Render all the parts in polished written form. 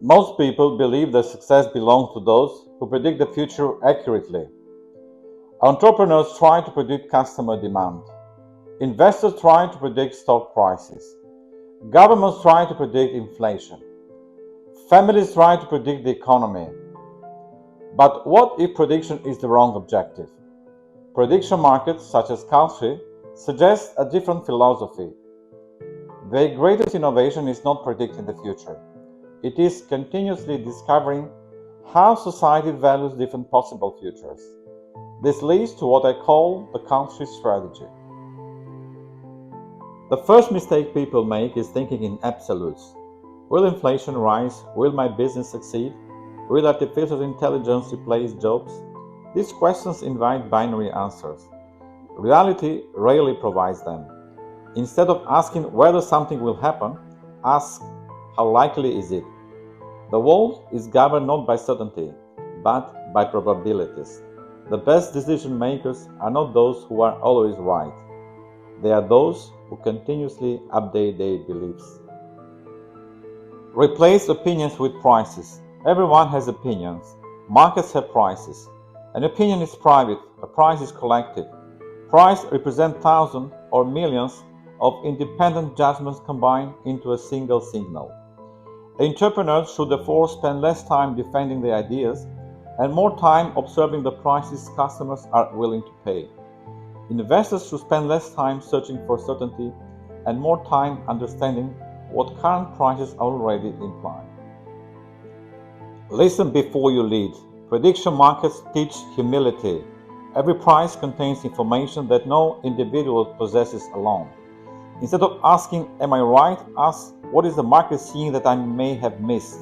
Most people believe that success belongs to those who predict the future accurately. Entrepreneurs try to predict customer demand. Investors try to predict stock prices. Governments try to predict inflation. Families try to predict the economy. But what if prediction is the wrong objective? Prediction markets, such as Kalshi, suggest a different philosophy. Their greatest innovation is not predicting the future. It is continuously discovering how society values different possible futures. This leads to what I call the Kalshi Strategy. The first mistake people make is thinking in absolutes. Will inflation rise? Will my business succeed? Will artificial intelligence replace jobs? These questions invite binary answers. Reality rarely provides them. Instead of asking whether something will happen, ask how likely is it? The world is governed not by certainty, but by probabilities. The best decision makers are not those who are always right. They are those who continuously update their beliefs. Replace opinions with prices. Everyone has opinions. Markets have prices. An opinion is private, a price is collective. Price represents thousands or millions of independent judgments combined into a single signal. Entrepreneurs should therefore spend less time defending their ideas and more time observing the prices customers are willing to pay. Investors should spend less time searching for certainty and more time understanding what current prices already imply. Listen before you lead. Prediction markets teach humility. Every price contains information that no individual possesses alone. Instead of asking, am I right? Ask, what is the market seeing that I may have missed?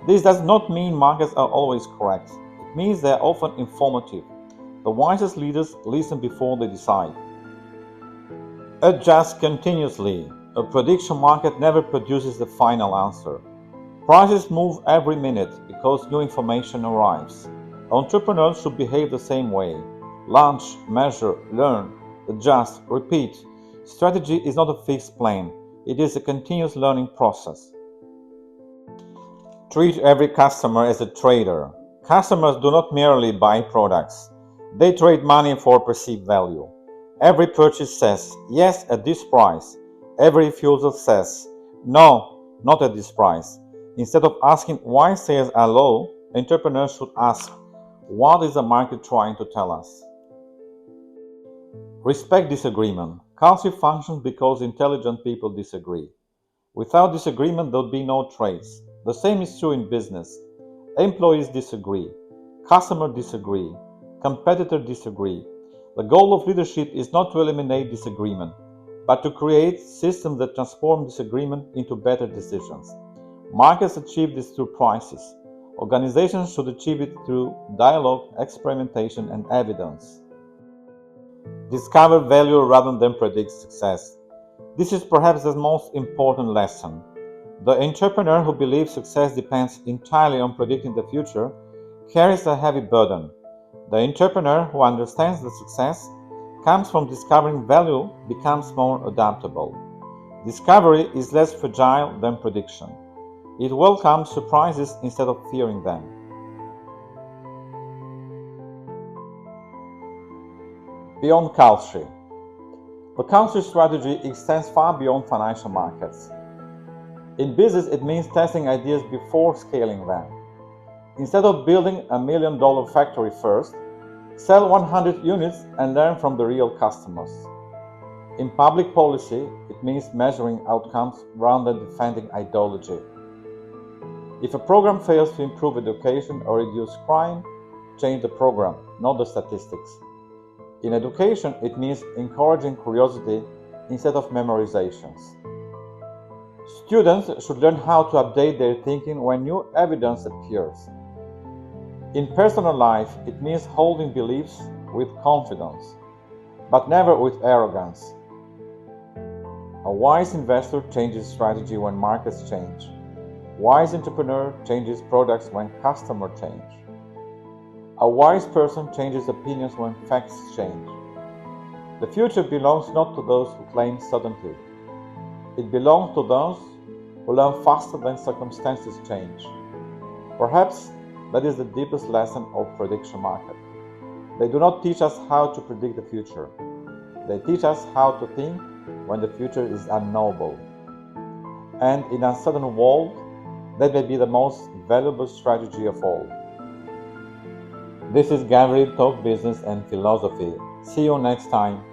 This does not mean markets are always correct. It means they are often informative. The wisest leaders listen before they decide. Adjust continuously. A prediction market never produces the final answer. Prices move every minute because new information arrives. Entrepreneurs should behave the same way. Launch, measure, learn, adjust, repeat. Strategy is not a fixed plan. It is a continuous learning process. Treat every customer as a trader. Customers do not merely buy products. They trade money for perceived value. Every purchase says, yes, at this price. Every refusal says, no, not at this price. Instead of asking why sales are low, entrepreneurs should ask, what is the market trying to tell us? Respect disagreement. Culture functions because intelligent people disagree. Without disagreement, there would be no trades. The same is true in business. Employees disagree. Customers disagree. Competitors disagree. The goal of leadership is not to eliminate disagreement, but to create systems that transform disagreement into better decisions. Markets achieve this through prices. Organizations should achieve it through dialogue, experimentation, and evidence. Discover value rather than predict success. This is perhaps the most important lesson. The entrepreneur who believes success depends entirely on predicting the future carries a heavy burden. The entrepreneur who understands that success comes from discovering value becomes more adaptable. Discovery is less fragile than prediction. It welcomes surprises instead of fearing them. Beyond Kalshi. The Kalshi strategy extends far beyond financial markets. In business, it means testing ideas before scaling them. Instead of building $1 million factory first, sell 100 units and learn from the real customers. In public policy, it means measuring outcomes rather than defending ideology. If a program fails to improve education or reduce crime, change the program, not the statistics. In education, it means encouraging curiosity instead of memorizations. Students should learn how to update their thinking when new evidence appears. In personal life, it means holding beliefs with confidence, but never with arrogance. A wise investor changes strategy when markets change. Wise entrepreneur changes products when customers change. A wise person changes opinions when facts change. The future belongs not to those who claim certainty. It belongs to those who learn faster than circumstances change. Perhaps that is the deepest lesson of prediction market. They do not teach us how to predict the future. They teach us how to think when the future is unknowable. And in a uncertain world, that may be the most valuable strategy of all. This is Gabriel Talk Business and Philosophy. See you next time.